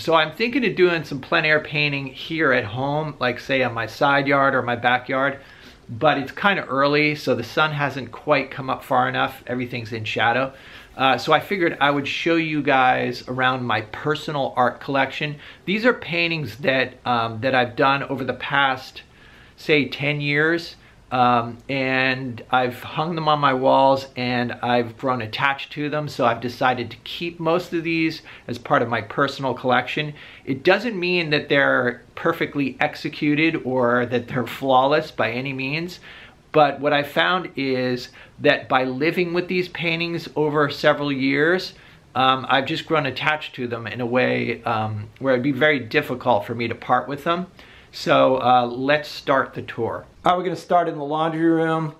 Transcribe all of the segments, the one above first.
So I'm thinking of doing some plein air painting here at home, like say on my side yard or my backyard, but it's kind of early, so the sun hasn't quite come up far enough. Everything's in shadow. So I figured I would show you guys around my personal art collection. These are paintings that, that I've done over the past, say, 10 years. And I've hung them on my walls and I've grown attached to them, so I've decided to keep most of these as part of my personal collection. It doesn't mean that they're perfectly executed or that they're flawless by any means, but what I found is that by living with these paintings over several years, I've just grown attached to them in a way where it'd be very difficult for me to part with them. So let's start the tour. All right, we're gonna start in the laundry room.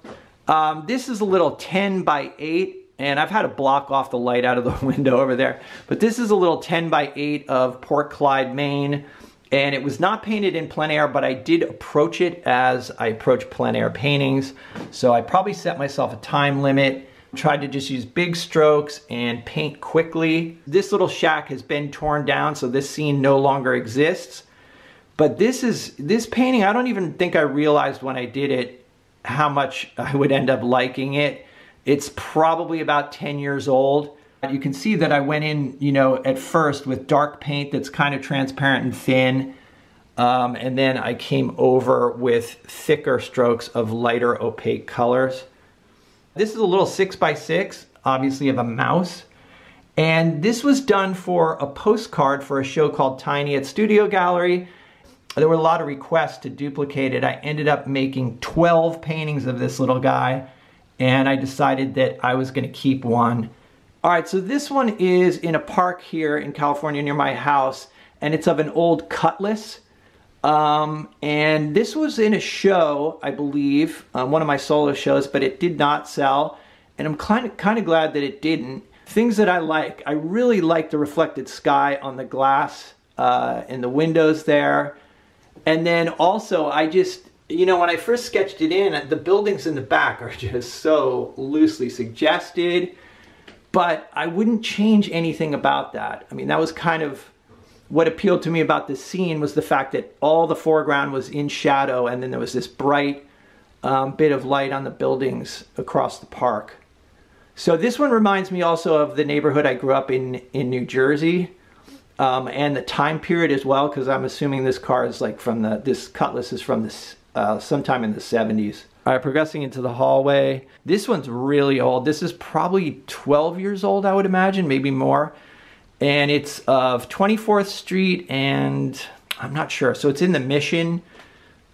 This is a little 10 by 8, and I've had to block off the light out of the window over there, but this is a little 10 by 8 of Port Clyde, Maine, and it was not painted in plein air, but I did approach it as I approach plein air paintings. So I probably set myself a time limit, tried to just use big strokes and paint quickly. This little shack has been torn down, so this scene no longer exists. But this painting, I don't even think I realized when I did it how much I would end up liking it. It's probably about 10 years old. You can see that I went in, you know, at first with dark paint that's kind of transparent and thin. And then I came over with thicker strokes of lighter opaque colors. This is a little 6x6, obviously of a mouse. And this was done for a postcard for a show called Tiny at Studio Gallery. There were a lot of requests to duplicate it. I ended up making 12 paintings of this little guy, and I decided that I was going to keep one. All right, so this one is in a park here in California near my house, and it's of an old Cutlass. And this was in a show, I believe, one of my solo shows, but it did not sell, and I'm kind of glad that it didn't. Things that I like, I really like the reflected sky on the glass in the windows there. And then also, I just, you know, when I first sketched it in, the buildings in the back are just so loosely suggested, but I wouldn't change anything about that. I mean, that was kind of what appealed to me about this scene, was the fact that all the foreground was in shadow, and then there was this bright bit of light on the buildings across the park. So this one reminds me also of the neighborhood I grew up in New Jersey. And the time period as well, because I'm assuming this car is like from this Cutlass is from this sometime in the 70s. All right, progressing into the hallway. This one's really old. This is probably 12 years old, I would imagine, maybe more. And it's of 24th Street, and I'm not sure. So it's in the Mission.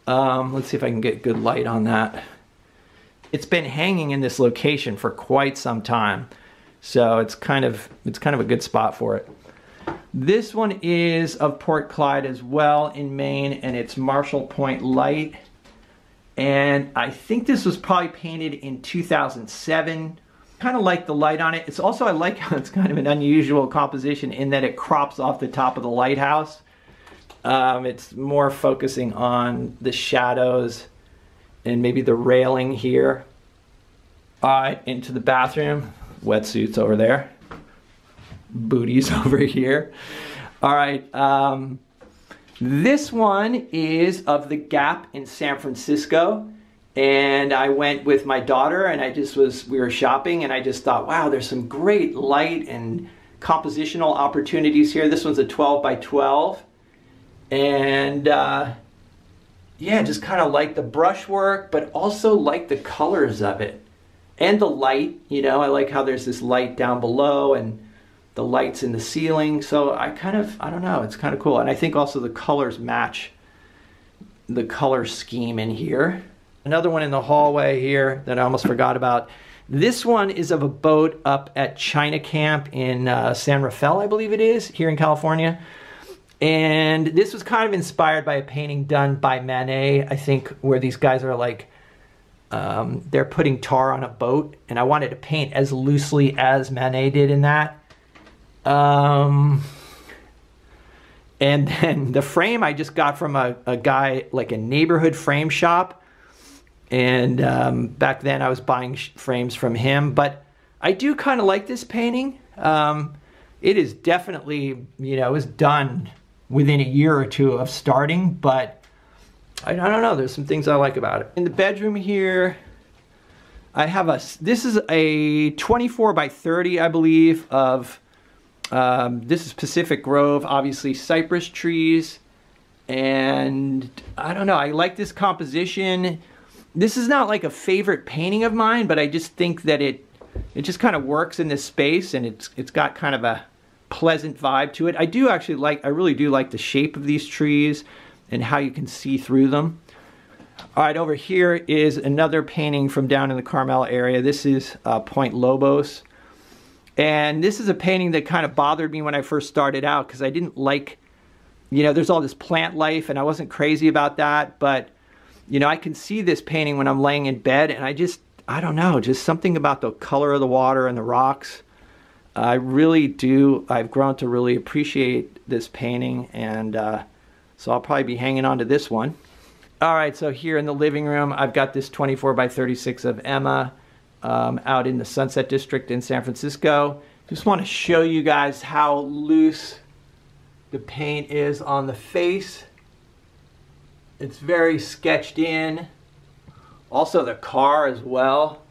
Let's see if I can get good light on that. It's been hanging in this location for quite some time, so it's kind of a good spot for it. This one is of Port Clyde as well in Maine, and it's Marshall Point Light. And I think this was probably painted in 2007. Kind of like the light on it. It's also, I like how it's kind of an unusual composition in that it crops off the top of the lighthouse. It's more focusing on the shadows and maybe the railing here. All right, into the bathroom. Wetsuits over there. Booties over here. All right, this one is of the Gap in San Francisco, and I went with my daughter, and we were shopping, and I just thought, wow, there's some great light and compositional opportunities here. This one's a 12 by 12, and yeah, just kind of like the brushwork, but also like the colors of it and the light. You know, I like how there's this light down below and the lights in the ceiling. So I don't know, it's kind of cool. And I think also the colors match the color scheme in here. Another one in the hallway here that I almost forgot about. This one is of a boat up at China Camp in San Rafael, I believe it is, here in California. And this was kind of inspired by a painting done by Manet, I think, where these guys are like, they're putting tar on a boat, and I wanted to paint as loosely as Manet did in that. And then the frame I just got from a guy, like a neighborhood frame shop. And back then I was buying frames from him. But I do kind of like this painting. it is definitely, you know, it was done within a year or two of starting, but I don't know, there's some things I like about it. In the bedroom here, I have this is a 24 by 30, I believe, of, this is Pacific Grove, obviously cypress trees, and I don't know, I like this composition. This is not like a favorite painting of mine, but I just think that it just kind of works in this space, and it's got kind of a pleasant vibe to it. I really do like the shape of these trees and how you can see through them. All right, over here is another painting from down in the Carmel area. This is Point Lobos. And this is a painting that kind of bothered me when I first started out, because I didn't like, you know, there's all this plant life and I wasn't crazy about that, but you know, I can see this painting when I'm laying in bed, and I don't know, just something about the color of the water and the rocks. I've grown to really appreciate this painting, and so I'll probably be hanging on to this one. All right, so here in the living room, I've got this 24 by 36 of Emma out in the Sunset District in San Francisco. Just want to show you guys how loose the paint is on the face. It's very sketched in. Also the car as well.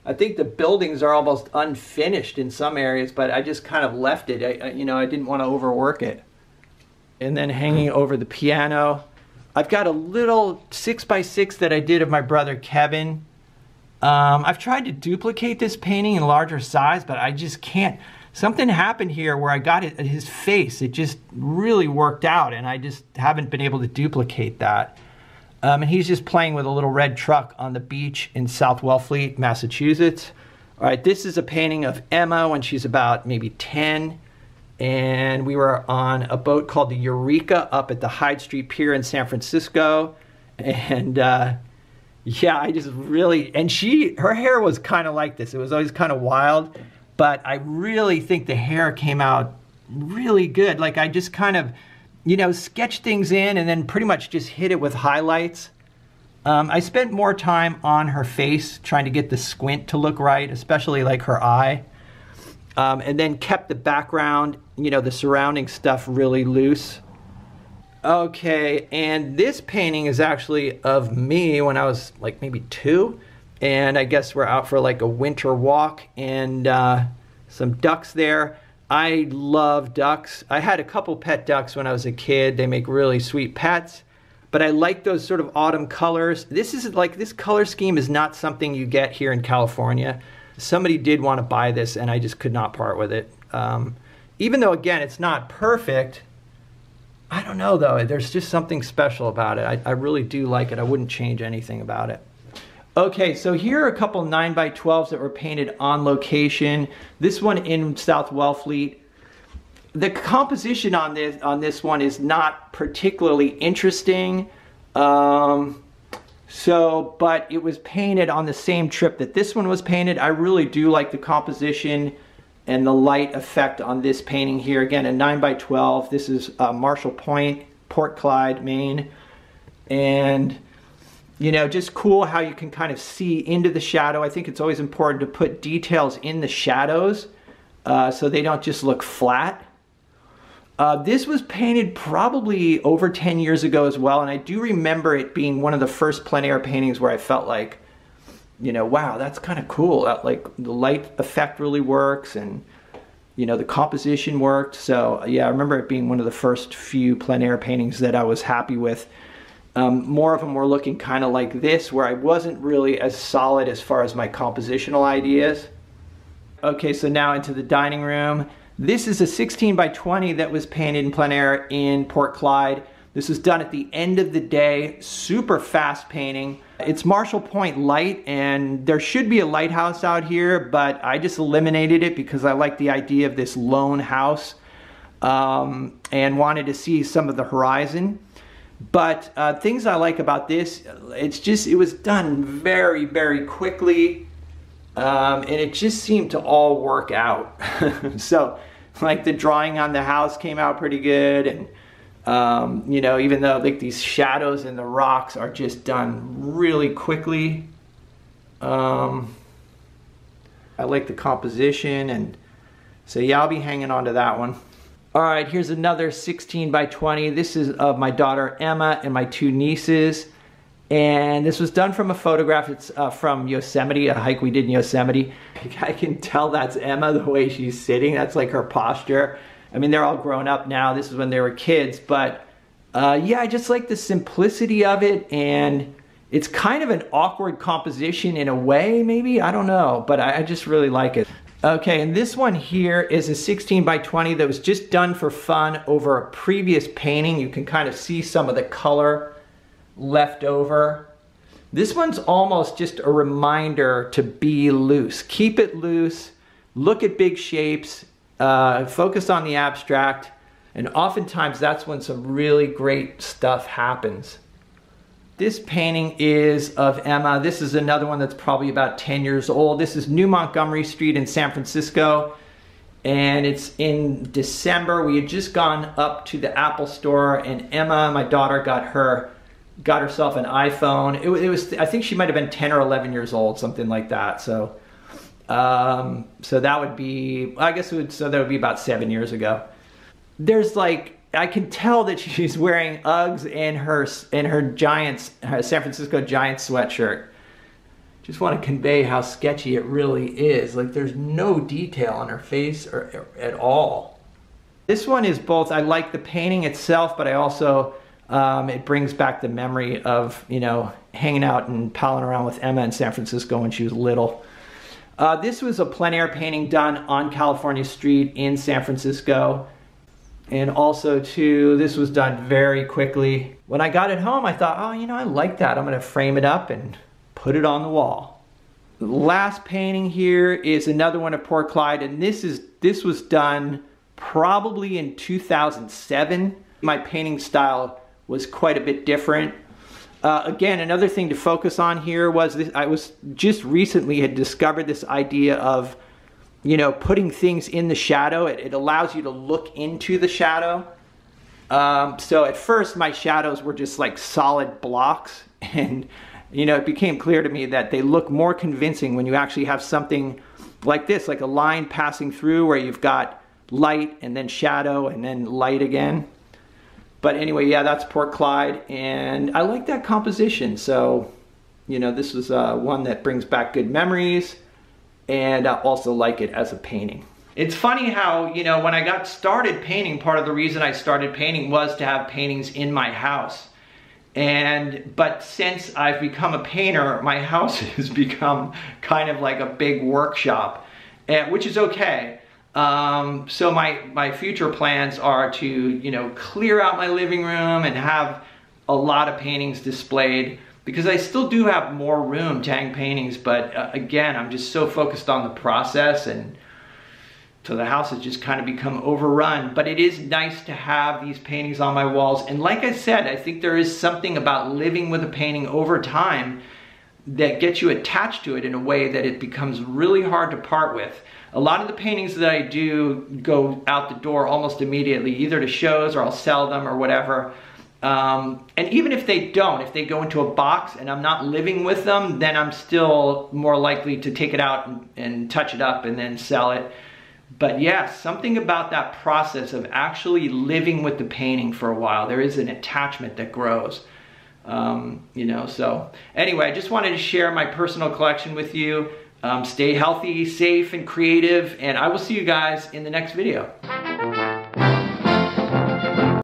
I think the buildings are almost unfinished in some areas, but I just kind of left it. I didn't want to overwork it. And then hanging over the piano, I've got a little 6x6 that I did of my brother Kevin. I've tried to duplicate this painting in larger size, but I just can't. Something happened here where I got it at his face. It just really worked out, and I just haven't been able to duplicate that. And he's just playing with a little red truck on the beach in South Wellfleet, Massachusetts. All right, this is a painting of Emma when she's about maybe 10. And we were on a boat called the Eureka up at the Hyde Street Pier in San Francisco. And yeah, I just really, and her hair was kind of like this. It was always kind of wild, but I really think the hair came out really good. Like I just kind of, you know, sketched things in and then pretty much just hit it with highlights. I spent more time on her face trying to get the squint to look right, especially like her eye. And then kept the background, you know, the surrounding stuff really loose. Okay, and this painting is actually of me when I was like maybe 2. And I guess we're out for like a winter walk, and some ducks there. I love ducks. I had a couple pet ducks when I was a kid. They make really sweet pets, but I like those sort of autumn colors. This color scheme is not something you get here in California. Somebody did want to buy this, and I just could not part with it. Even though, again, it's not perfect, I don't know though, there's just something special about it. I really do like it. I wouldn't change anything about it. Okay, so here are a couple 9x12s that were painted on location. This one in South Wellfleet. The composition on this one is not particularly interesting. But it was painted on the same trip that this one was painted. I really do like the composition and the light effect on this painting here. Again, a 9x12. This is Marshall Point, Port Clyde, Maine. And you know, just cool how you can kind of see into the shadow. I think it's always important to put details in the shadows so they don't just look flat. This was painted probably over 10 years ago as well, and I do remember it being one of the first plein air paintings where I felt like, you know, wow, that's kind of cool. Like the light effect really works, and you know, the composition worked. So yeah, I remember it being one of the first few plein air paintings that I was happy with. More of them were looking kind of like this, where I wasn't really as solid as far as my compositional ideas. Okay, so now into the dining room. This is a 16x20 that was painted in plein air in Port Clyde. This was done at the end of the day, super fast painting. It's Marshall Point light, and there should be a lighthouse out here, but I just eliminated it because I like the idea of this lone house and wanted to see some of the horizon. But things I like about this, it was done very, very quickly, and it just seemed to all work out. So, like the drawing on the house came out pretty good, and you know, even though like these shadows and the rocks are just done really quickly. I I like the composition, and so yeah, I'll be hanging on to that one. All right, here's another 16 by 20. This is of my daughter Emma and my 2 nieces. And this was done from a photograph. It's from Yosemite, a hike we did in Yosemite. I can tell that's Emma the way she's sitting. That's like her posture. I mean, they're all grown up now. This is when they were kids. But yeah, I just like the simplicity of it. And it's kind of an awkward composition in a way, maybe. I don't know. But I just really like it. Okay, and this one here is a 16 by 20 that was just done for fun over a previous painting. You can kind of see some of the color left over. This one's almost just a reminder to be loose. Keep it loose, look at big shapes, focus on the abstract, and oftentimes that's when some really great stuff happens. This painting is of Emma. This is another one that's probably about 10 years old. This is New Montgomery Street in San Francisco, and it's in December. We had just gone up to the Apple store, and Emma, my daughter, got herself an iPhone. It was I think she might have been 10 or 11 years old, something like that. So so that would be, I guess so that would be about 7 years ago. There's like, I can tell that she's wearing Uggs and her San Francisco Giants sweatshirt. Just want to convey how sketchy it really is. Like, there's no detail on her face or at all. This one is both, I like the painting itself, but I also, it brings back the memory of, you know, hanging out and palling around with Emma in San Francisco when she was little. This was a plein air painting done on California Street in San Francisco. And also too, this was done very quickly. When I got it home, I thought, oh, you know, I like that. I'm gonna frame it up and put it on the wall. The last painting here is another one of Port Clyde, and this was done probably in 2007. My painting style was quite a bit different. Again, another thing to focus on here was this, I was just recently had discovered this idea of, you know, putting things in the shadow. It allows you to look into the shadow. So at first my shadows were just like solid blocks, and you know, it became clear to me that they look more convincing when you actually have something like this, like a line passing through where you've got light and then shadow and then light again. But anyway, yeah, that's Port Clyde, and I like that composition. So, you know, this was one that brings back good memories, and I also like it as a painting. It's funny how, you know, when I got started painting, part of the reason I started painting was to have paintings in my house. But since I've become a painter, my house has become kind of like a big workshop, which is okay. So my future plans are to, you know, clear out my living room and have a lot of paintings displayed, because I still do have more room to hang paintings, but again, I'm just so focused on the process, and so the house has just kind of become overrun. But it is nice to have these paintings on my walls, and like I said, I think there is something about living with a painting over time that gets you attached to it in a way that it becomes really hard to part with. A lot of the paintings that I do go out the door almost immediately, either to shows or I'll sell them or whatever. And even if they don't, if they go into a box and I'm not living with them, then I'm still more likely to take it out and touch it up and then sell it. But yeah, something about that process of actually living with the painting for a while, there is an attachment that grows. You know, so anyway, I just wanted to share my personal collection with you. Stay healthy, safe, and creative, and I will see you guys in the next video.